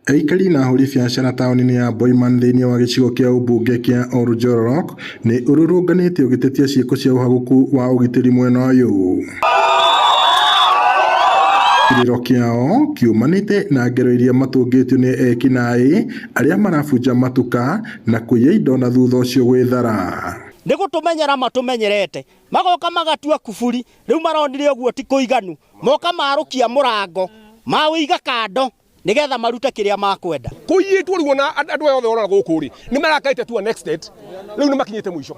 Aikari na ahũri biacara taũni-inĩ ya Boiman thĩinĩ wa gĩcigo kĩa ũmbunge kĩa Oljororok nĩ ũrũrũnganĩte ũgĩtetia ciĩko cia ũhagũku wa ũgitĩri mwena ũyũ. Kĩrĩro kĩao kiumanĩte na ngero iria matũngĩtio nĩ ekinaĩ arĩa marabunja matuka na kũiya indo na thutha ũcio gwĩthara. Nĩ gũtũmenyera matũmenyerete magoka magatua kuburi rĩu maronire ũguo ti kũiganu moka marũkia mũrango mawĩiga kando nigetha marute kĩrĩa makwenda kũiyĩtwo rĩu na andũ othe orana gũkũ rĩ nĩ marakaĩte tu next date rĩu nĩ makinyĩte mũico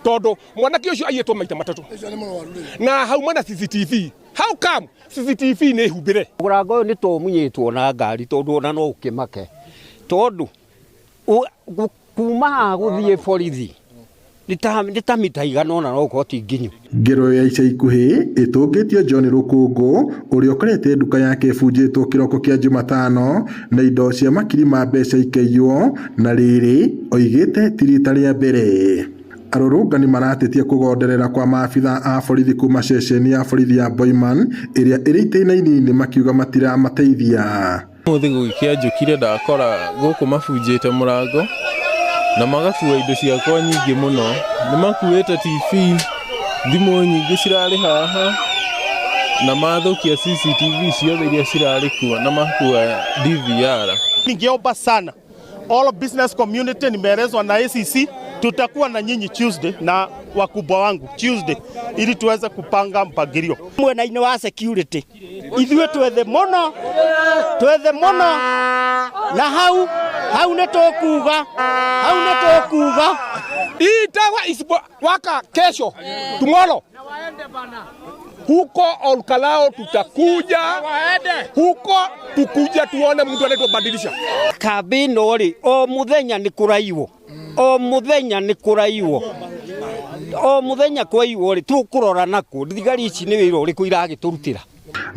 tondũ mwanake ũcio aiyĩtwo maita matatũ na hauma na CCTV. How come CCTV nĩ humbĩre? Mũrango ũyũ nĩ tũmunyĩtwo na ngari tondũ ona no ũkĩmake tondũ kuma haha gũthiĩ borithi nĩ ta mita igana ona no gũkorwo ti nginyu. Ngero ya ica ikuhĩ ĩtũngĩtio John Rũkũngũ ũrĩa ũkorete nduka yake ĩbunjĩtwo kĩroko kĩa Jumatano na indo cia makiri ma mbeca ikaiywo na rĩrĩ oigĩte ti rita rĩa mbere. Arũrũngani maratetia kũgonderera kwa maabitha a borithi kuma ceceni ya borithi ya Boiman ĩrĩa ĩrĩ itĩna inini makiuga matiramateithia. Mũthĩ gũgĩkĩa njũkire ndakora gũkũ mabunjĩte mũrango na magakua indo ciakwa nyingĩ mũno nĩ makuĩte TV thimũ nyingĩ cirarĩ haha na mathũkia CCTV ciothe iria cirarĩ kuo na makua DVR. Ningeomba sana all business community, nimeelezwa na ACC tutakuwa na nyinyi Tuesday na wakubwa wangu Tuesday ili tuweze kupanga mpangilio mwena-inĩ wa security ithuĩ twethe mũno na hau nĩ tũkuga itawa isipo waka kesho tomorrow huko Olkalao tutakuja huko tukuja tuone mtu anatubadilisha kabino ri o muthenya ni kuraiwo o muthenya kwaiwo ri tukurora nako thigari ici ni wĩra ũrĩkũ iragĩtũrutĩra.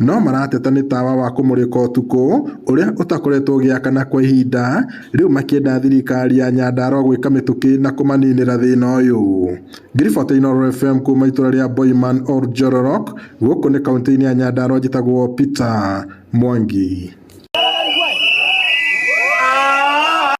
No marateta nĩ tawa wa kũmũrĩka ũtukũ ũrĩa ũtakoretwo ũgĩakana kwa ihinda rĩu makĩenda thirikari ya Nyandarua gwĩka mĩtũkĩ na kũmaninĩra thĩna ũyũ. Ngiribota Inooro FM kuma itũra rĩa Boiman Oljororok gũkũ nĩ kaunti-inĩ ya Nyandarua njĩtagwo Peter Mwangi.